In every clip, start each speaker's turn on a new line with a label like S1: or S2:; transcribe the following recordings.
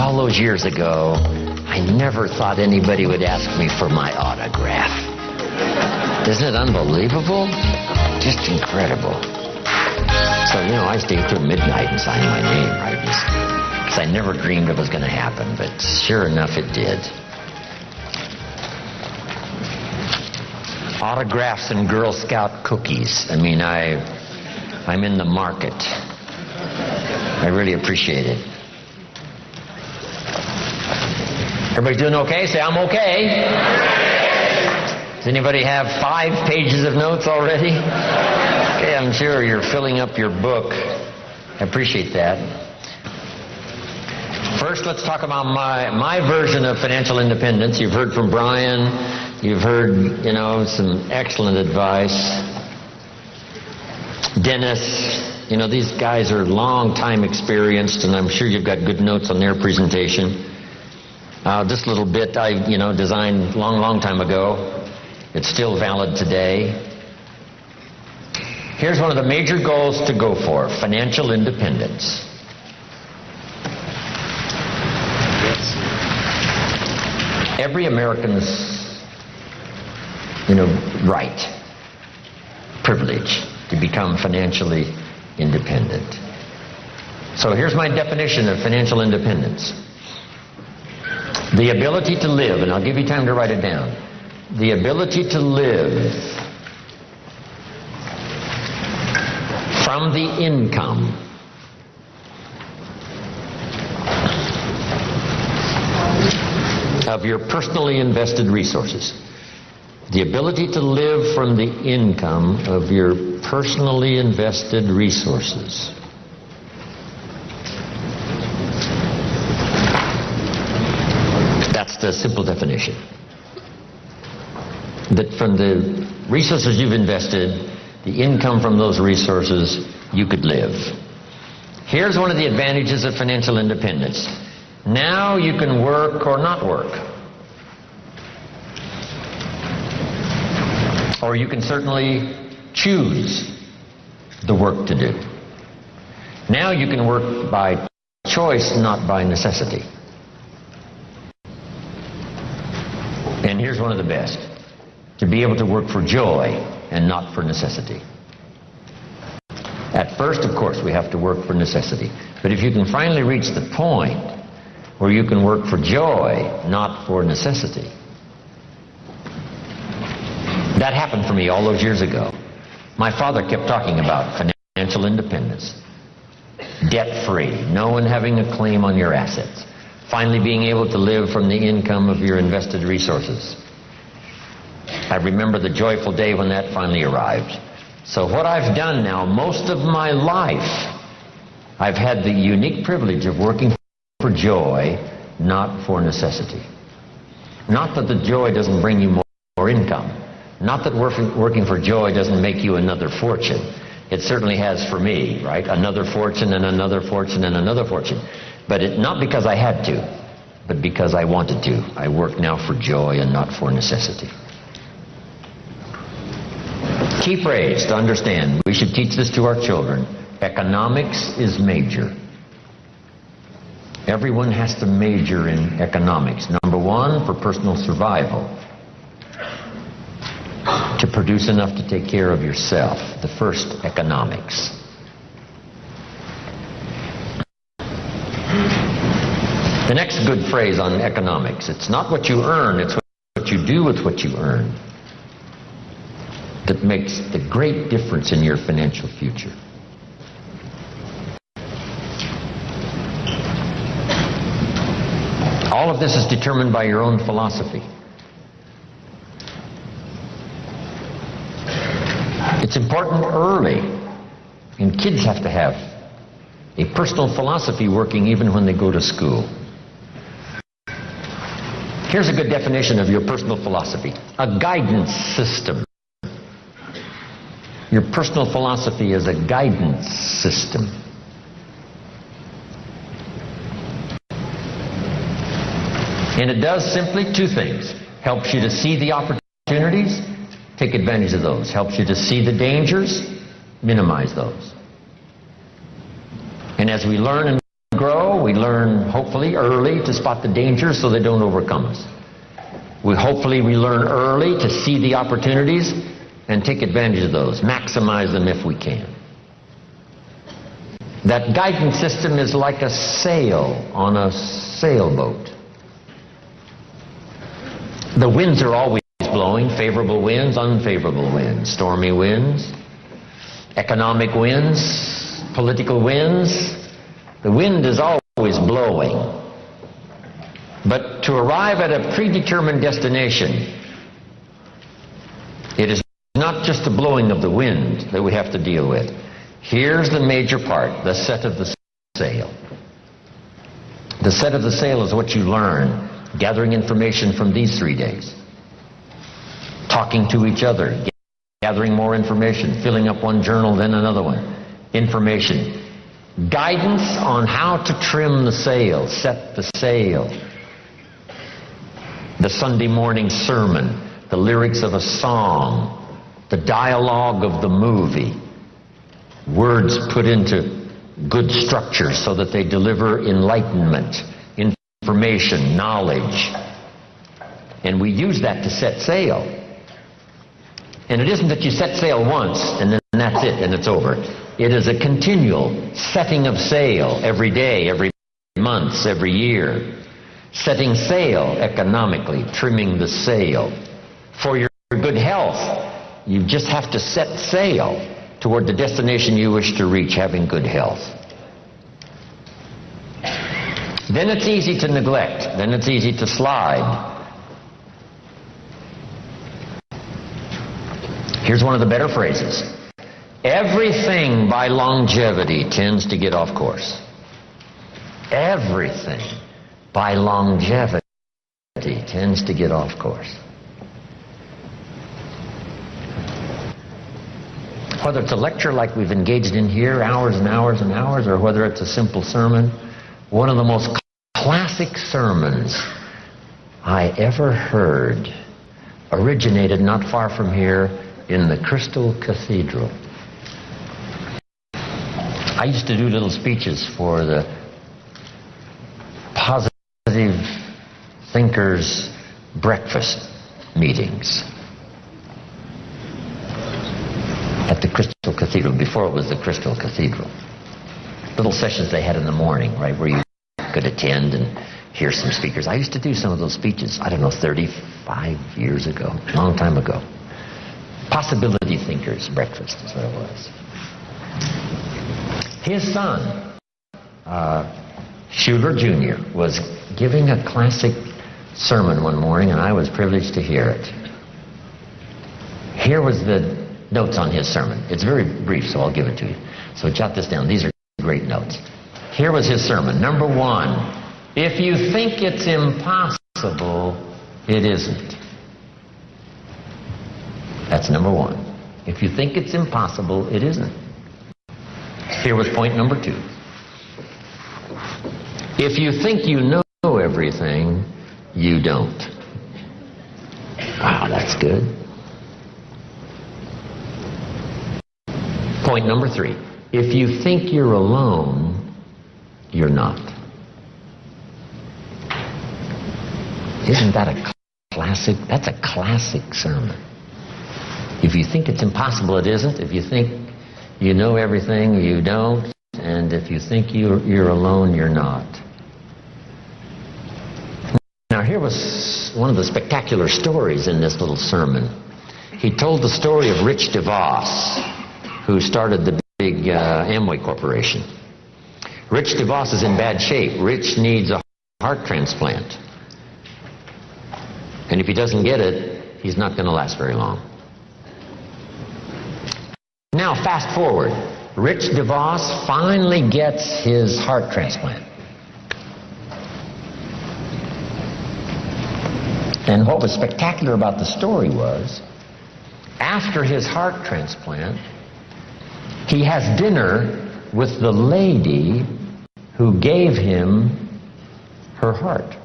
S1: All those years ago, I never thought anybody would ask me for my autograph. Isn't it unbelievable? Just incredible. So, you know, I stayed till midnight and signed my name, right? Because I never dreamed it was going to happen, but sure enough, it did. Autographs and Girl Scout cookies. I mean, I'm in the market. I really appreciate it. Everybody doing okay? Say, I'm okay. Does anybody have 5 pages of notes already? Okay, I'm sure you're filling up your book. I appreciate that. First, let's talk about my version of financial independence. You've heard from Brian. You've heard, you know, some excellent advice. Dennis, you know, these guys are long time experienced, and I'm sure you've got good notes on their presentation. This little bit I, designed long time ago. It's still valid today. Here's one of the major goals to go for: financial independence. Every American's, right, privilege to become financially independent. So here's my definition of financial independence. The ability to live, and I'll give you time to write it down. The ability to live from the income of your personally invested resources. The ability to live from the income of your personally invested resources. That's the simple definition. That from the resources you've invested, the income from those resources, you could live. Here's one of the advantages of financial independence. Now you can work or not work. Or you can certainly choose the work to do. Now you can work by choice, not by necessity. And here's one of the best: to be able to work for joy and not for necessity. At first, of course, we have to work for necessity. But if you can finally reach the point where you can work for joy, not for necessity. That happened for me all those years ago. My father kept talking about financial independence, debt-free, no one having a claim on your assets, finally being able to live from the income of your invested resources. I remember the joyful day when that finally arrived. So what I've done now, most of my life, I've had the unique privilege of working for joy, not for necessity. Not that the joy doesn't bring you more income. Not that working for joy doesn't make you another fortune. It certainly has for me, right? Another fortune and another fortune and another fortune. But not because I had to, but because I wanted to. I work now for joy and not for necessity. Key phrase to understand. We should teach this to our children. Economics is major. Everyone has to major in economics. Number one, for personal survival. To produce enough to take care of yourself. The first, economics. The next good phrase on economics: it's not what you earn, it's what you do with what you earn that makes the great difference in your financial future. All of this is determined by your own philosophy. It's important early, and kids have to have a personal philosophy working even when they go to school. Here's a good definition of your personal philosophy: a guidance system. Your personal philosophy is a guidance system. And it does simply 2 things. Helps you to see the opportunities, take advantage of those. Helps you to see the dangers, minimize those. And as we learn and grow, we learn, hopefully, early to spot the dangers so they don't overcome us. Hopefully we learn early to see the opportunities and take advantage of those, maximize them if we can. That guidance system is like a sail on a sailboat. The winds are always blowing, favorable winds, unfavorable winds, stormy winds, economic winds, political winds. The wind is always blowing. But to arrive at a predetermined destination, it is not just the blowing of the wind that we have to deal with. Here's the major part, the set of the sail. The set of the sail is what you learn, gathering information from these 3 days. Talking to each other, gathering more information, filling up one journal, then another one. Information. Guidance on how to trim the sail, set the sail. The Sunday morning sermon, the lyrics of a song, the dialogue of the movie. Words put into good structure so that they deliver enlightenment, information, knowledge. And we use that to set sail. And it isn't that you set sail once and then that's it and it's over. It is a continual setting of sail every day, every month, every year. Setting sail economically, trimming the sail. For your good health, you just have to set sail toward the destination you wish to reach, having good health. Then it's easy to neglect. Then it's easy to slide. Here's one of the better phrases. Everything by longevity tends to get off course. Everything by longevity tends to get off course. Whether it's a lecture like we've engaged in here, hours and hours and hours, or whether it's a simple sermon, one of the most classic sermons I ever heard originated not far from here in the Crystal Cathedral. I used to do little speeches for the Positive Thinkers breakfast meetings at the Crystal Cathedral, before it was the Crystal Cathedral. Little sessions they had in the morning, right, where you could attend and hear some speakers. I used to do some of those speeches, I don't know, 35 years ago, a long time ago. Possibility Thinkers breakfast is what it was. His son, Schuler Jr., was giving a classic sermon one morning, and I was privileged to hear it. Here was the notes on his sermon. It's very brief, so I'll give it to you. So jot this down. These are great notes. Here was his sermon. Number one, if you think it's impossible, it isn't. That's number one. If you think it's impossible, it isn't. Here was point number two. If you think you know everything, you don't. Wow, that's good. Point number three. If you think you're alone, you're not. Isn't that a classic? That's a classic sermon. If you think it's impossible, it isn't. If you think you know everything, you don't. And if you think you're alone, you're not. Now, here was one of the spectacular stories in this little sermon. He told the story of Rich DeVos, who started the big Amway Corporation. Rich DeVos is in bad shape. Rich needs a heart transplant. And if he doesn't get it, he's not going to last very long. Now, fast forward. Rich DeVos finally gets his heart transplant. And what was spectacular about the story was, after his heart transplant, he has dinner with the lady who gave him her heart.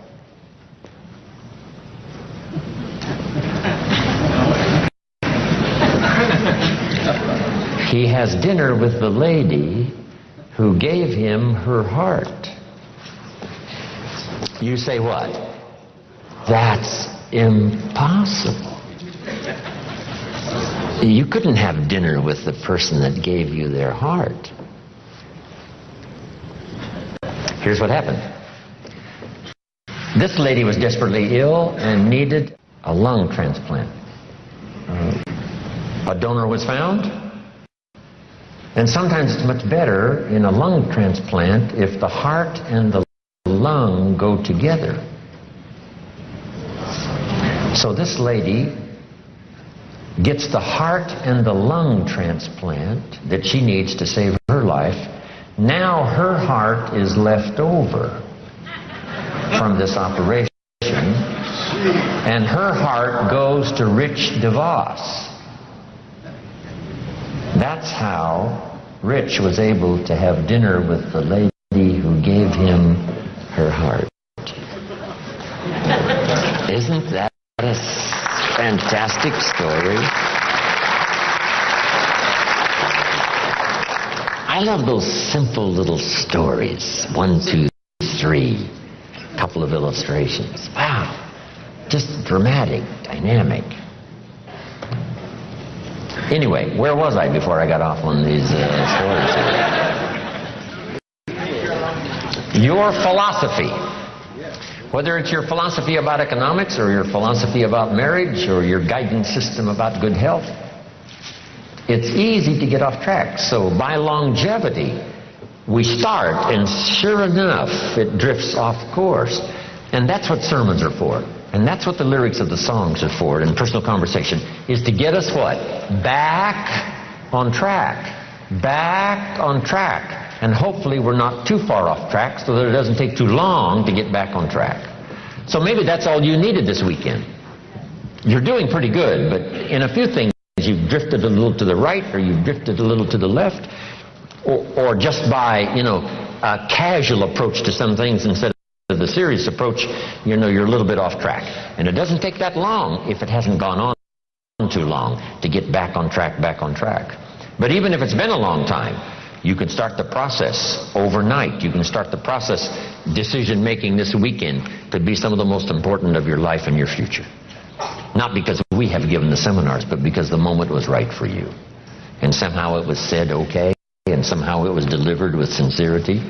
S1: He has dinner with the lady who gave him her heart. You say what? That's impossible. You couldn't have dinner with the person that gave you their heart. Here's what happened. This lady was desperately ill and needed a lung transplant. A donor was found, and sometimes it's much better in a lung transplant if the heart and the lung go together. So this lady gets the heart and the lung transplant that she needs to save her life. Now her heart is left over from this operation, and her heart goes to Rich DeVos. That's how Rich was able to have dinner with the lady who gave him her heart. Isn't that a fantastic story? I love those simple little stories. 1, 2, 3. A couple of illustrations. Wow. Just dramatic, dynamic. Anyway, where was I before I got off on these stories? Your philosophy. Whether it's your philosophy about economics or your philosophy about marriage or your guidance system about good health, it's easy to get off track. So by longevity, we start, and sure enough, it drifts off course. And that's what sermons are for. And that's what the lyrics of the songs are for in personal conversation, is to get us what? Back on track. Back on track. And hopefully we're not too far off track so that it doesn't take too long to get back on track. So maybe that's all you needed this weekend. You're doing pretty good, but in a few things you've drifted a little to the right, or you've drifted a little to the left, or just by, a casual approach to some things instead of the serious approach, you're a little bit off track. And it doesn't take that long, if it hasn't gone on too long, to get back on track, back on track. But even if it's been a long time, you can start the process overnight. You can start the process, decision-making this weekend could be some of the most important of your life and your future. Not because we have given the seminars, but because the moment was right for you. And somehow it was said okay, and somehow it was delivered with sincerity,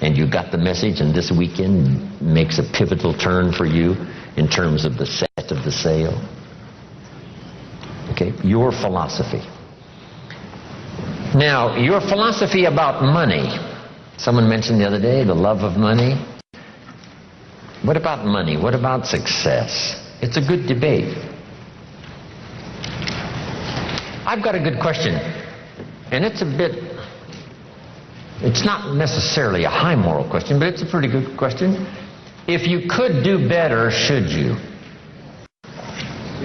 S1: and you got the message, and this weekend makes a pivotal turn for you in terms of the set of the sail. Okay, your philosophy. Now, your philosophy about money. Someone mentioned the other day the love of money. What about money? What about success? It's a good debate. I've got a good question, and it's not necessarily a high moral question, but it's a pretty good question. If you could do better, should you?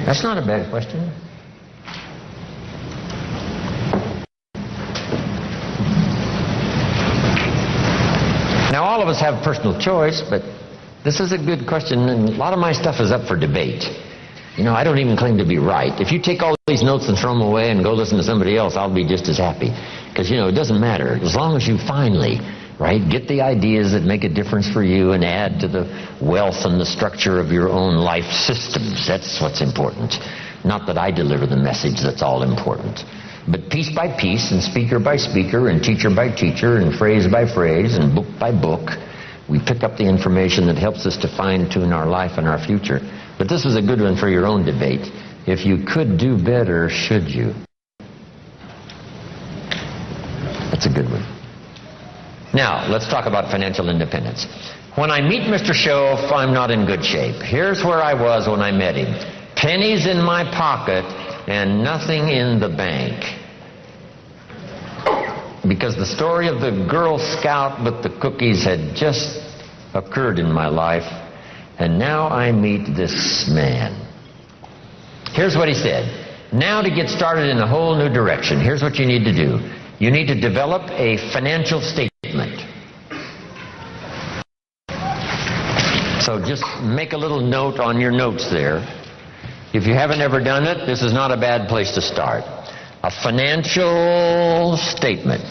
S1: That's not a bad question. Now, all of us have personal choice, but this is a good question, and a lot of my stuff is up for debate. I don't even claim to be right. If you take all these notes and throw them away and go listen to somebody else, I'll be just as happy. Because, it doesn't matter. As long as you finally, get the ideas that make a difference for you and add to the wealth and the structure of your own life systems. That's what's important. Not that I deliver the message that's all important. But piece by piece and speaker by speaker and teacher by teacher and phrase by phrase and book by book, we pick up the information that helps us to fine-tune our life and our future. But this is a good one for your own debate. If you could do better, should you? That's a good one. Now, let's talk about financial independence. When I meet Mr. Shoaff, I'm not in good shape. Here's where I was when I met him. Pennies in my pocket and nothing in the bank. Because the story of the Girl Scout with the cookies had just occurred in my life, and now I meet this man. Here's what he said. Now, to get started in a whole new direction, here's what you need to do. You need to develop a financial statement. So just make a little note on your notes there. If you haven't ever done it, this is not a bad place to start. A financial statement.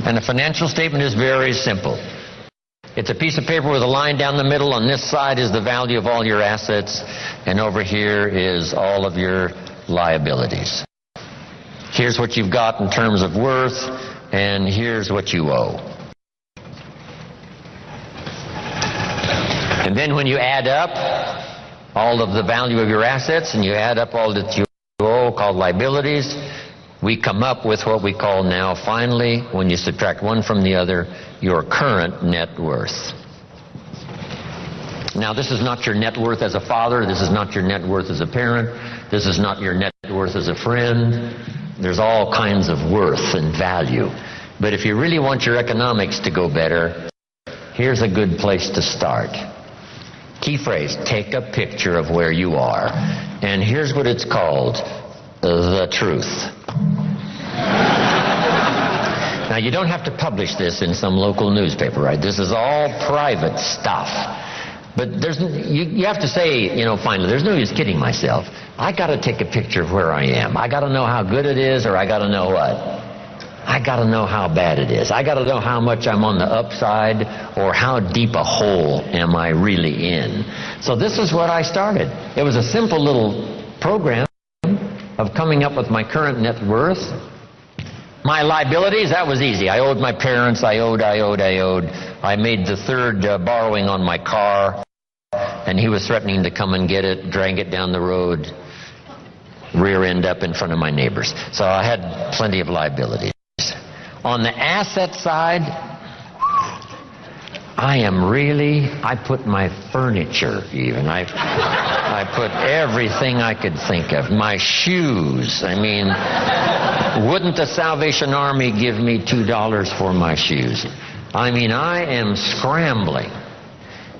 S1: And a financial statement is very simple. It's a piece of paper with a line down the middle. On this side is the value of all your assets, and over here is all of your liabilities. Here's what you've got in terms of worth, and here's what you owe. And then when you add up all of the value of your assets and you add up all that you owe, called liabilities, we come up with what we call now, finally, when you subtract one from the other, your current net worth. Now, this is not your net worth as a father. This is not your net worth as a parent. This is not your net worth as a friend. There's all kinds of worth and value. But if you really want your economics to go better, here's a good place to start. Key phrase, take a picture of where you are. And here's what it's called, the truth. Now, you don't have to publish this in some local newspaper, right? This is all private stuff. But you have to say, finally, there's no use kidding myself. I got to take a picture of where I am. I got to know how good it is, or I got to know what? I got to know how bad it is. I got to know how much I'm on the upside, or how deep a hole am I really in. So this is what I started. It was a simple little program of coming up with my current net worth. My liabilities, that was easy. I owed my parents, I owed. I made the third borrowing on my car, and he was threatening to come and get it, drag it down the road, rear end up in front of my neighbors. So I had plenty of liabilities. On the asset side, I put my furniture even. I put everything I could think of. My shoes. I mean, wouldn't the Salvation Army give me $2 for my shoes? I mean, I am scrambling.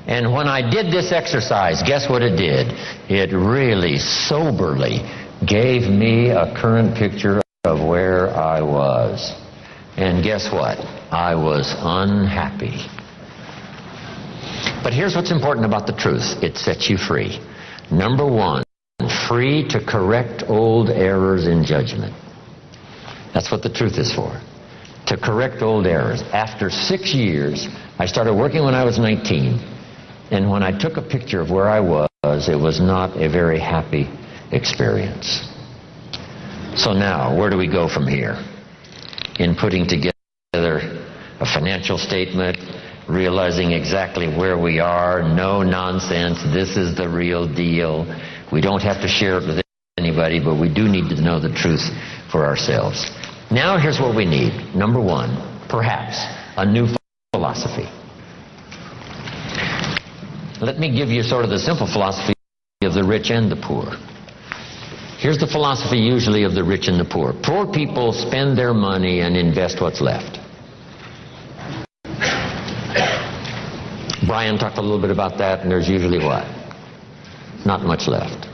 S1: And when I did this exercise, guess what it did? It really soberly gave me a current picture of where I was. And guess what? I was unhappy. But here's what's important about the truth. It sets you free. Number one, free to correct old errors in judgment. That's what the truth is for. To correct old errors. After 6 years, I started working when I was 19. And when I took a picture of where I was, it was not a very happy experience. So now, where do we go from here? In putting together a financial statement, realizing exactly where we are, no nonsense, this is the real deal. We don't have to share it with anybody, but we do need to know the truth for ourselves. Now here's what we need. Number one, perhaps a new philosophy. Let me give you sort of the simple philosophy of the rich and the poor. Here's the philosophy usually of the rich and the poor. Poor people spend their money and invest what's left. Brian talked a little bit about that, and there's usually what? Not much left.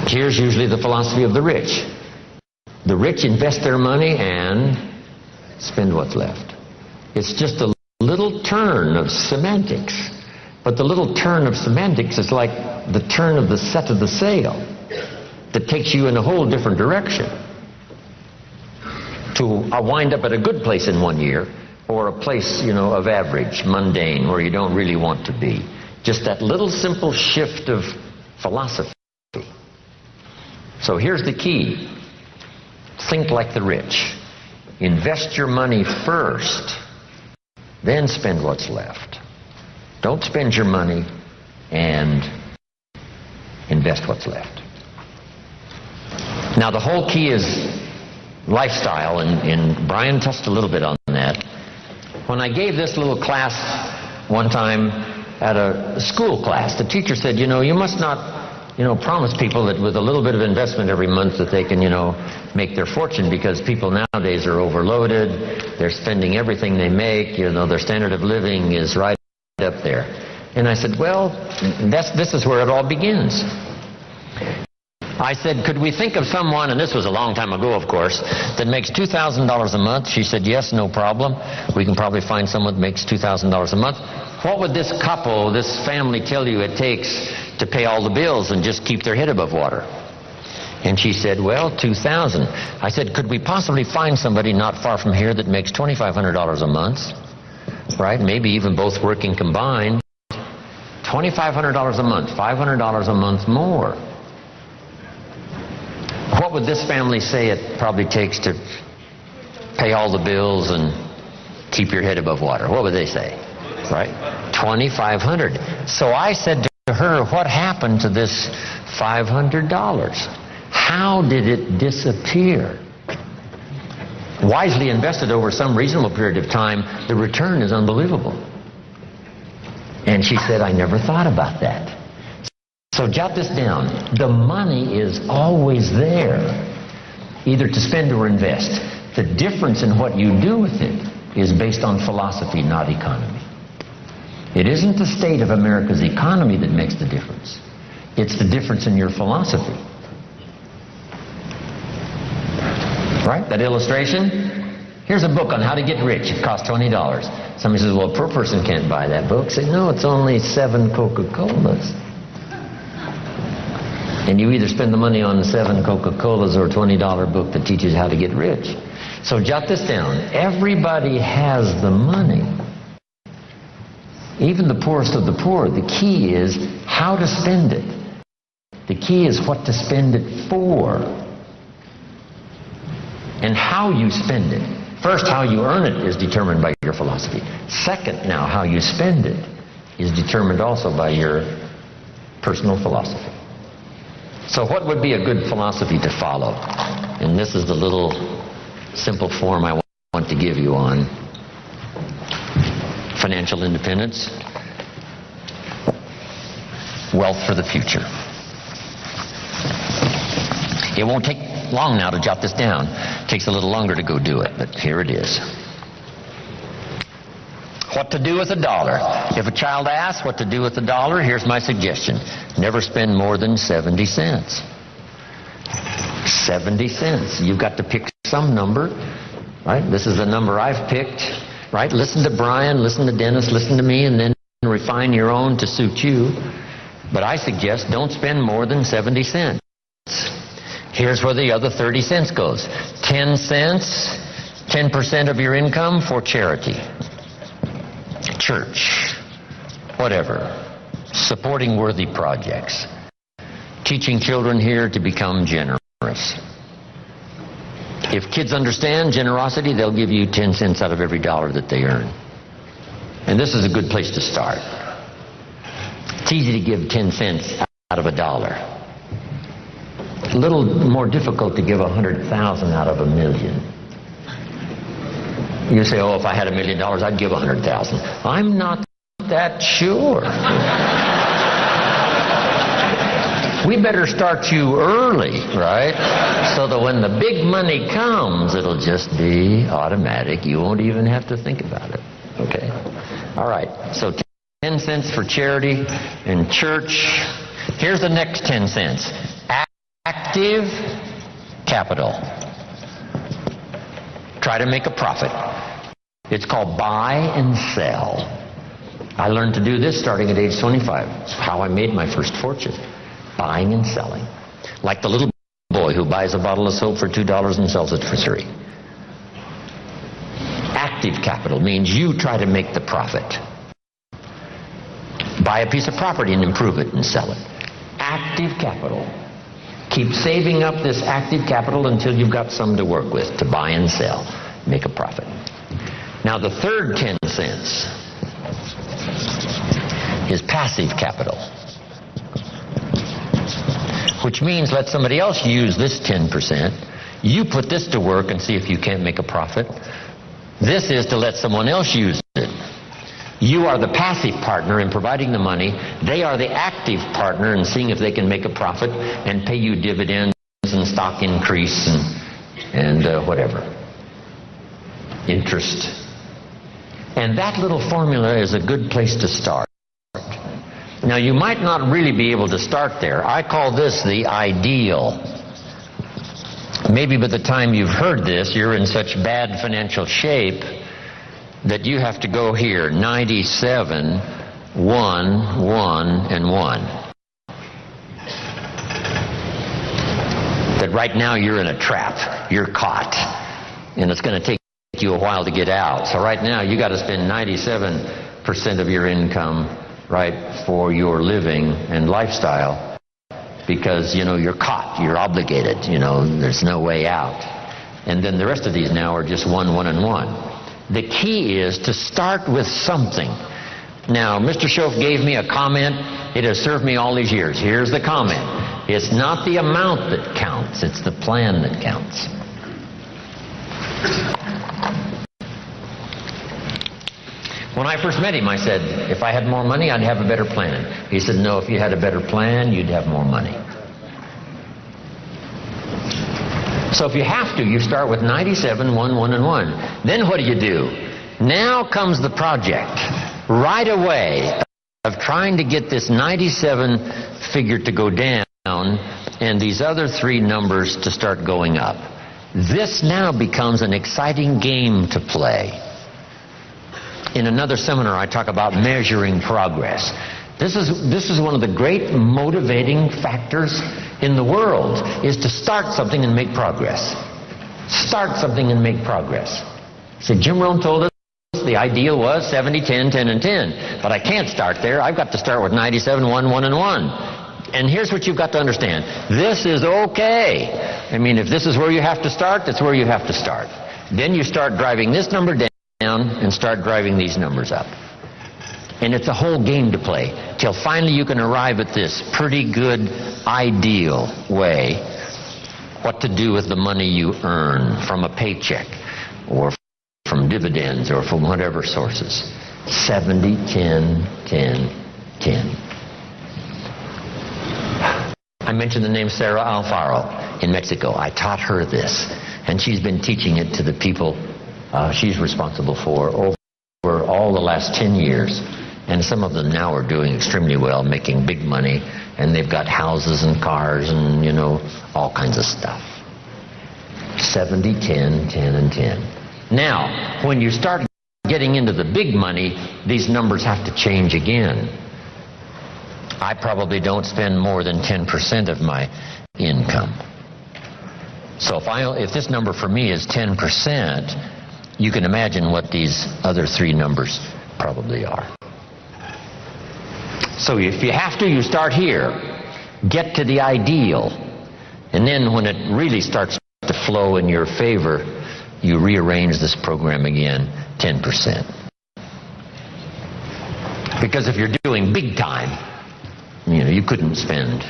S1: Here's usually the philosophy of the rich. The rich invest their money and spend what's left. It's just a little turn of semantics. But the little turn of semantics is like the turn of the set of the sail that takes you in a whole different direction to wind up at a good place in 1 year, or a place, of average, mundane, where you don't really want to be. Just that little simple shift of philosophy. So here's the key. Think like the rich. Invest your money first, then spend what's left. Don't spend your money and invest what's left. Now, the whole key is lifestyle, and Brian touched a little bit on that. When I gave this little class one time at a school class, the teacher said, you must not, promise people that with a little bit of investment every month that they can, make their fortune, because people nowadays are overloaded. They're spending everything they make. Their standard of living is right up there. And I said, well, this is where it all begins. I said, could we think of someone, and this was a long time ago, of course, that makes $2,000 a month? She said, yes, no problem. We can probably find someone that makes $2,000 a month. What would this couple, this family tell you it takes to pay all the bills and just keep their head above water? And she said, well, $2,000. I said, could we possibly find somebody not far from here that makes $2,500 a month? right? Maybe even both working combined. $2,500 a month, $500 a month more. What would this family say it probably takes to pay all the bills and keep your head above water? What would they say? Right? $2,500. So I said to her, what happened to this $500? How did it disappear? Wisely invested over some reasonable period of time, the return is unbelievable. And she said, I never thought about that. So jot this down. The money is always there, either to spend or invest. The difference in what you do with it is based on philosophy, not economy. It isn't the state of America's economy that makes the difference. It's the difference in your philosophy. Right? That illustration? Here's a book on how to get rich. It costs $20. Somebody says, well, a poor person can't buy that book. Say, no, it's only 7 Coca-Colas. And you either spend the money on 7 Coca-Colas or a $20 book that teaches how to get rich. So jot this down. Everybody has the money. Even the poorest of the poor. The key is how to spend it. The key is what to spend it for. And how you spend it. First, how you earn it is determined by your philosophy. Second, now, how you spend it is determined also by your personal philosophy. So what would be a good philosophy to follow? And this is the little simple form I want to give you on financial independence, wealth for the future. It won't take long now to jot this down. It takes a little longer to go do it, but here it is. What to do with $1? If a child asks what to do with $1, here's my suggestion. Never spend more than 70 cents. 70 cents. You've got to pick some number, right? This is the number I've picked, right? Listen to Brian, listen to Dennis, listen to me, and then refine your own to suit you. But I suggest don't spend more than 70 cents. Here's where the other 30 cents goes. 10 cents, 10% of your income for charity, church, whatever, supporting worthy projects, teaching children here to become generous. If kids understand generosity, they'll give you 10 cents out of every dollar that they earn. And this is a good place to start. It's easy to give 10 cents out of $1. A little more difficult to give 100,000 out of 1,000,000. You say, oh, if I had $1 million, I'd give 100,000. I'm not that sure. We better start you early, right? So that when the big money comes, it'll just be automatic. You won't even have to think about it. Okay? All right. So 10 cents for charity and church. Here's the next 10 cents. Active capital. Try to make a profit. It's called buy and sell. I learned to do this starting at age 25. It's how I made my first fortune. Buying and selling. Like the little boy who buys a bottle of soap for $2 and sells it for $3. Active capital means you try to make the profit. Buy a piece of property and improve it and sell it. Active capital. Keep saving up this active capital until you've got some to work with, to buy and sell, make a profit. Now the third 10 cents is passive capital, which means let somebody else use this 10%. You put this to work and see if you can't make a profit. This is to let someone else use it. You are the passive partner in providing the money. They are the active partner in seeing if they can make a profit and pay you dividends and stock increase and whatever. Interest. And that little formula is a good place to start. Now, you might not really be able to start there. I call this the ideal. Maybe by the time you've heard this, you're in such bad financial shape that you have to go here, 97, 1, 1, and 1. That right now you're in a trap. You're caught. And it's going to take you a while to get out. So right now you got to spend 97% of your income, right, for your living and lifestyle, because, you know, you're caught, you're obligated, you know, there's no way out. And then the rest of these now are just one, and one. The key is to start with something. Now, Mr. Schoaf gave me a comment. It has served me all these years. Here's the comment. It's not the amount that counts, it's the plan that counts. When I first met him, I said, if I had more money, I'd have a better plan. He said, no, if you had a better plan, you'd have more money. So if you have to, you start with 97, 1, and 1. Then what do? Now comes the project right away of trying to get this 97 figure to go down and these other three numbers to start going up. This now becomes an exciting game to play. In another seminar, I talk about measuring progress. This is one of the great motivating factors in the world, is to start something and make progress. Start something and make progress. So Jim Rohn told us the ideal was 70, 10, 10, and 10. But I can't start there. I've got to start with 97, 1, and 1. And here's what you've got to understand. This is okay. I mean, if this is where you have to start, that's where you have to start. Then you start driving this number down and start driving these numbers up. And it's a whole game to play till finally you can arrive at this pretty good ideal way what to do with the money you earn from a paycheck or from dividends or from whatever sources. 70, 10, 10, 10. I mentioned the name Sarah Alfaro in Mexico. I taught her this, and she's been teaching it to the people she's responsible for over all the last 10 years. And some of them now are doing extremely well, making big money, and they've got houses and cars and, you know, all kinds of stuff. 70, 10, 10, and 10. Now, when you start getting into the big money, these numbers have to change again. I probably don't spend more than 10% of my income. So if this number for me is 10%, you can imagine what these other three numbers probably are. So if you have to, you start here. Get to the ideal. And then when it really starts to flow in your favor, you rearrange this program again, 10%. Because if you're doing big time, you know, you couldn't spend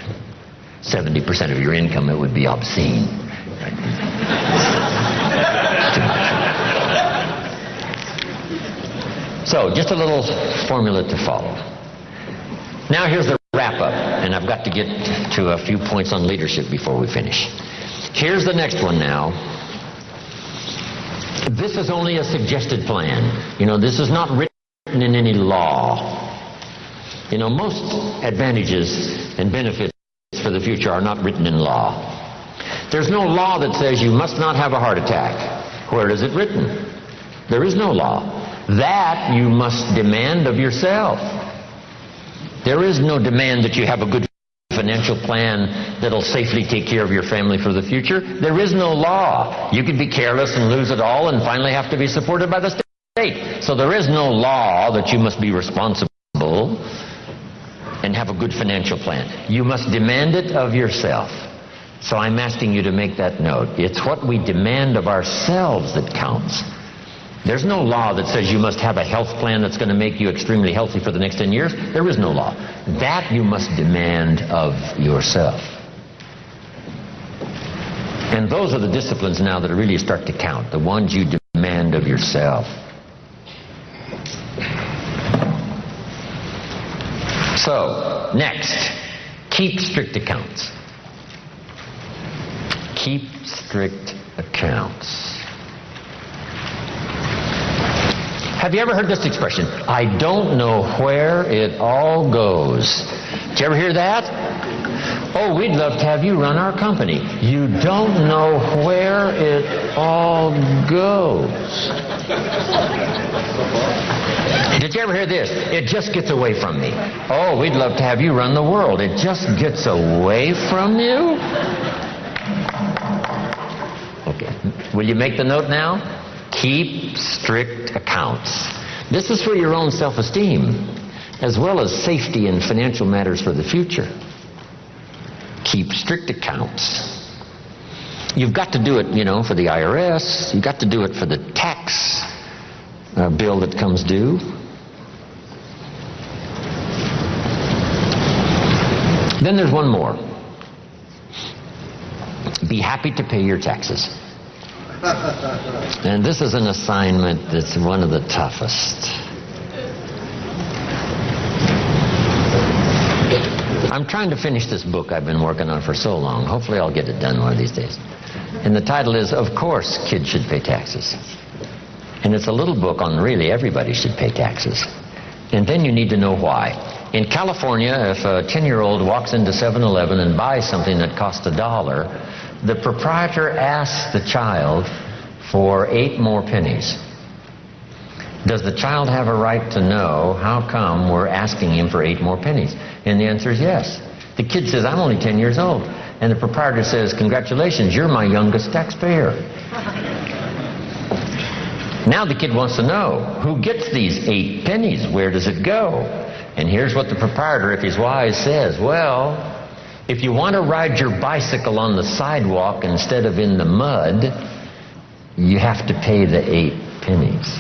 S1: 70% of your income. It would be obscene. Too much. So, just a little formula to follow. Now here's the wrap-up, and I've got to get to a few points on leadership before we finish. Here's the next one now. This is only a suggested plan. You know, this is not written in any law. You know, most advantages and benefits for the future are not written in law. There's no law that says you must not have a heart attack. Where is it written? There is no law. That you must demand of yourself. There is no demand that you have a good financial plan that'll safely take care of your family for the future. There is no law. You could be careless and lose it all and finally have to be supported by the state. So there is no law that you must be responsible and have a good financial plan. You must demand it of yourself. So I'm asking you to make that note. It's what we demand of ourselves that counts. There's no law that says you must have a health plan that's going to make you extremely healthy for the next 10 years. There is no law. That you must demand of yourself. And those are the disciplines now that really start to count, the ones you demand of yourself. So, next, keep strict accounts. Keep strict accounts. Have you ever heard this expression? I don't know where it all goes. Did you ever hear that? Oh, we'd love to have you run our company. You don't know where it all goes. Did you ever hear this? It just gets away from me. Oh, we'd love to have you run the world. It just gets away from you? Okay. Will you make the note now? Keep strict accounts. This is for your own self-esteem, as well as safety and financial matters for the future. Keep strict accounts. You've got to do it, for the IRS. You've got to do it for the tax bill that comes due. Then there's one more. Be happy to pay your taxes. And this is an assignment that's one of the toughest. I'm trying to finish this book I've been working on for so long. Hopefully I'll get it done one of these days. And the title is, Of Course Kids Should Pay Taxes. And it's a little book on really everybody should pay taxes. And then you need to know why. In California, if a 10-year-old walks into 7-Eleven and buys something that costs $1, the proprietor asks the child for 8 more pennies. Does the child have a right to know how come we're asking him for 8 more pennies? And the answer is yes. The kid says, I'm only 10 years old. And the proprietor says, congratulations, you're my youngest taxpayer. Now the kid wants to know, who gets these 8 pennies? Where does it go? And here's what the proprietor, if he's wise, says. Well, if you want to ride your bicycle on the sidewalk instead of in the mud, you have to pay the 8 pennies.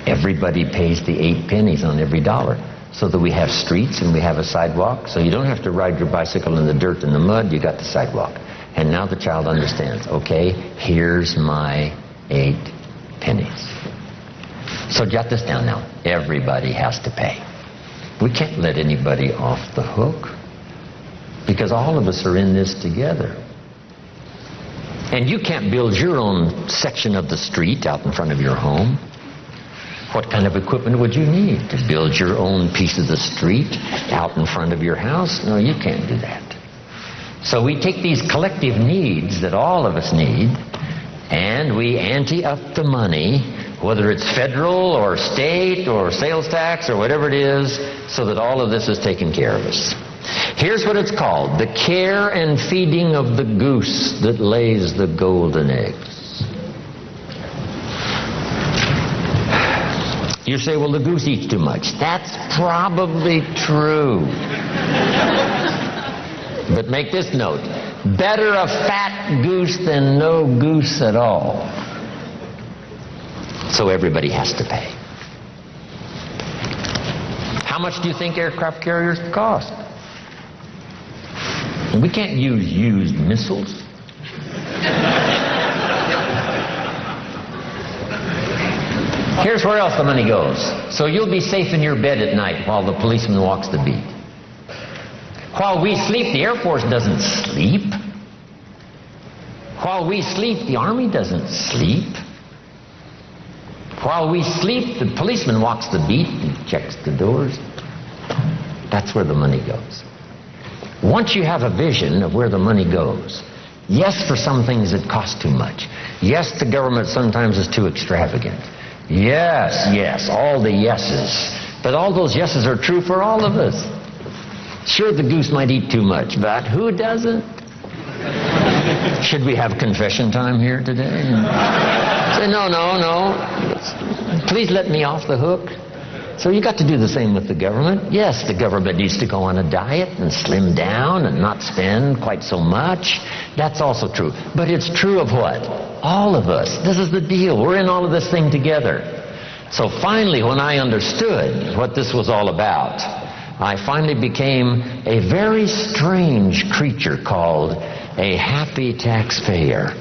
S1: Everybody pays the 8 pennies on every dollar, so that we have streets and we have a sidewalk. So you don't have to ride your bicycle in the dirt and the mud, you got the sidewalk. And now the child understands, okay, here's my 8 pennies. So jot this down now. Everybody has to pay. We can't let anybody off the hook, because all of us are in this together. And you can't build your own section of the street out in front of your home. What kind of equipment would you need to build your own piece of the street out in front of your house? No, you can't do that. So we take these collective needs that all of us need, and we ante up the money, whether it's federal or state or sales tax or whatever it is, so that all of this is taken care of us. Here's what it's called: the care and feeding of the goose that lays the golden eggs. You say, well, the goose eats too much. That's probably true. But make this note: better a fat goose than no goose at all. So everybody has to pay. How much do you think aircraft carriers cost? We can't use used missiles. Here's where else the money goes. So you'll be safe in your bed at night while the policeman walks the beat. While we sleep, the Air Force doesn't sleep. While we sleep, the Army doesn't sleep. While we sleep, the policeman walks the beat and checks the doors. That's where the money goes. Once you have a vision of where the money goes, yes, for some things it costs too much. Yes, the government sometimes is too extravagant. Yes, all the yeses. But all those yeses are true for all of us. Sure, the goose might eat too much, but who doesn't? Should we have confession time here today? Say, no. Please let me off the hook. So you got to do the same with the government. Yes, the government needs to go on a diet and slim down and not spend quite so much. That's also true. But it's true of what? All of us. This is the deal. We're in all of this thing together. So finally, when I understood what this was all about, I finally became a very strange creature called a happy taxpayer.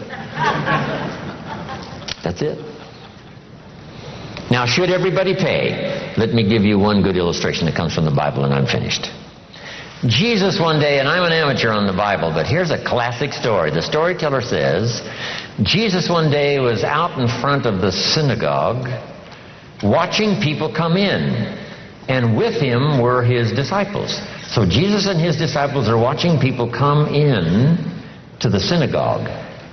S1: That's it. Now, should everybody pay? Let me give you one good illustration that comes from the Bible, and I'm finished. Jesus one day, and I'm an amateur on the Bible, but here's a classic story. The storyteller says, Jesus one day was out in front of the synagogue watching people come in, and with him were his disciples. So Jesus and his disciples are watching people come in to the synagogue.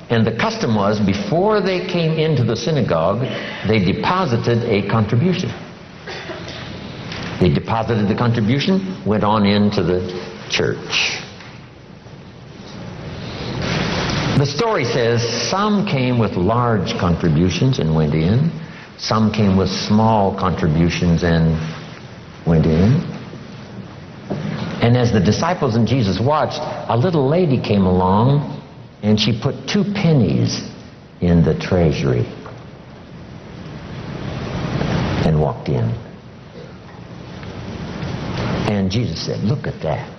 S1: And the custom was, before they came into the synagogue, they deposited a contribution. They deposited the contribution, went on into the church. The story says some came with large contributions and went in. Some came with small contributions and went in. And as the disciples and Jesus watched, a little lady came along and she put 2 pennies in the treasury and walked in. And Jesus said, "Look at that."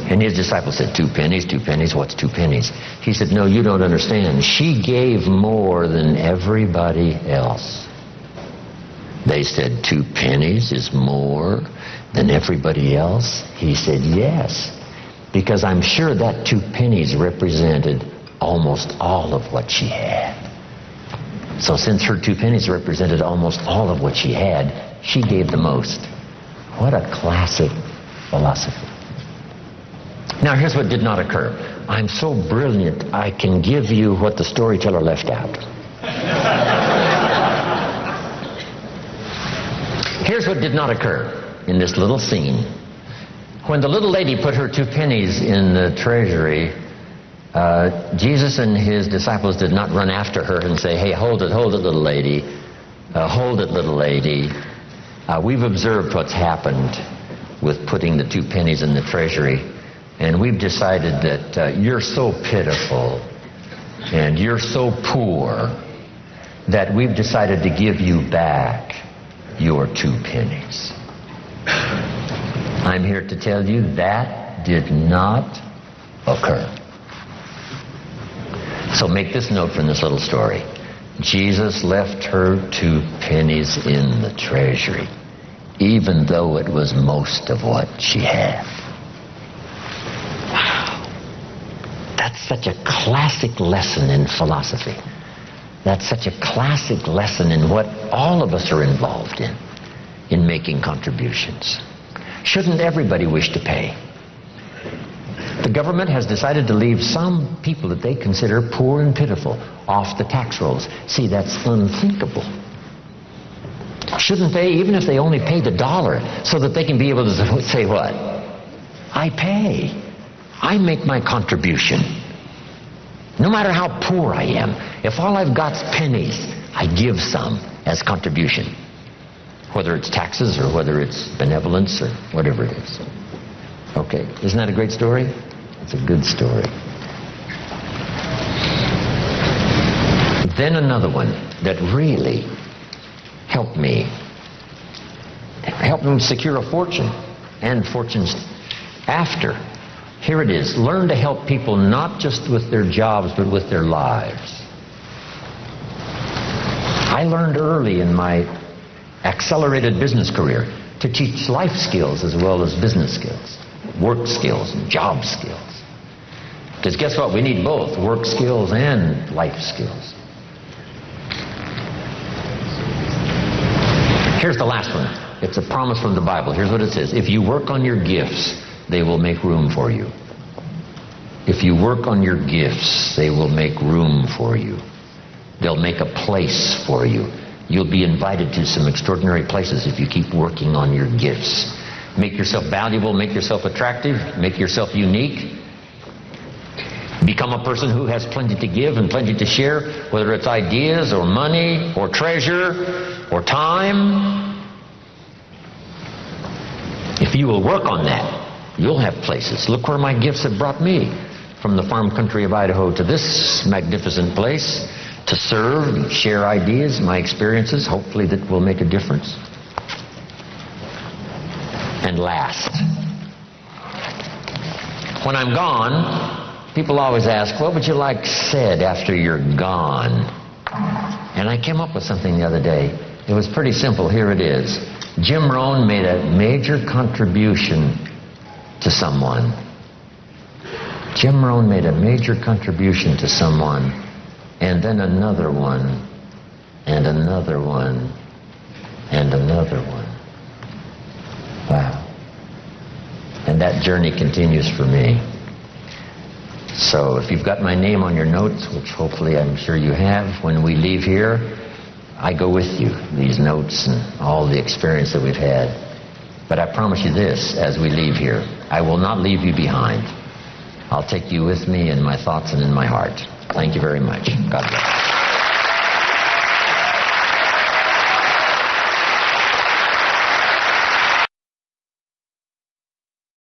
S1: And his disciples said, 2 pennies, 2 pennies, what's 2 pennies? He said, "No, you don't understand. She gave more than everybody else." They said, 2 pennies is more than everybody else? He said, "Yes, because I'm sure that 2 pennies represented almost all of what she had. So since her 2 pennies represented almost all of what she had, she gave the most." What a classic philosophy. Now here's what did not occur. I'm so brilliant, I can give you what the storyteller left out. Here's what did not occur in this little scene. When the little lady put her 2 pennies in the treasury, Jesus and his disciples did not run after her and say, "Hey, hold it, little lady. Hold it, little lady. We've observed what's happened with putting the 2 pennies in the treasury, and we've decided that you're so pitiful and you're so poor that we've decided to give you back your 2 pennies. I'm here to tell you that did not occur. So make this note from this little story. Jesus left her 2 pennies in the treasury, even though it was most of what she had. Wow. That's such a classic lesson in philosophy. That's such a classic lesson in what all of us are involved in making contributions. Shouldn't everybody wish to pay? The government has decided to leave some people that they consider poor and pitiful off the tax rolls. See, that's unthinkable. Shouldn't they, even if they only paid $1, so that they can be able to say what? I pay. I make my contribution. No matter how poor I am, if all I've got's pennies, I give some as contribution. Whether it's taxes or whether it's benevolence or whatever it is. Okay, isn't that a great story? It's a good story. Then another one that really helped me secure a fortune and fortunes after. Here it is. Learn to help people not just with their jobs but with their lives. I learned early in my accelerated business career to teach life skills as well as business skills, work skills and job skills. Because guess what? We need both work skills and life skills. Here's the last one. It's a promise from the Bible. Here's what it says. If you work on your gifts, they will make room for you. If you work on your gifts, they will make room for you. They'll make a place for you. You'll be invited to some extraordinary places if you keep working on your gifts. Make yourself valuable, make yourself attractive, make yourself unique. Become a person who has plenty to give and plenty to share, whether it's ideas or money or treasure or time. If you will work on that, you'll have places. Look where my gifts have brought me, from the farm country of Idaho to this magnificent place, to serve and share ideas, my experiences, hopefully that will make a difference. And last, when I'm gone, people always ask, what would you like said after you're gone? And I came up with something the other day. It was pretty simple. Here it is. Jim Rohn made a major contribution to someone. Jim Rohn made a major contribution to someone, and then another one, and another one, and another one. Wow. And that journey continues for me. So if you've got my name on your notes, which hopefully I'm sure you have, when we leave here, I go with you, these notes and all the experience that we've had. But I promise you this, as we leave here, I will not leave you behind. I'll take you with me in my thoughts and in my heart. Thank you very much. God bless.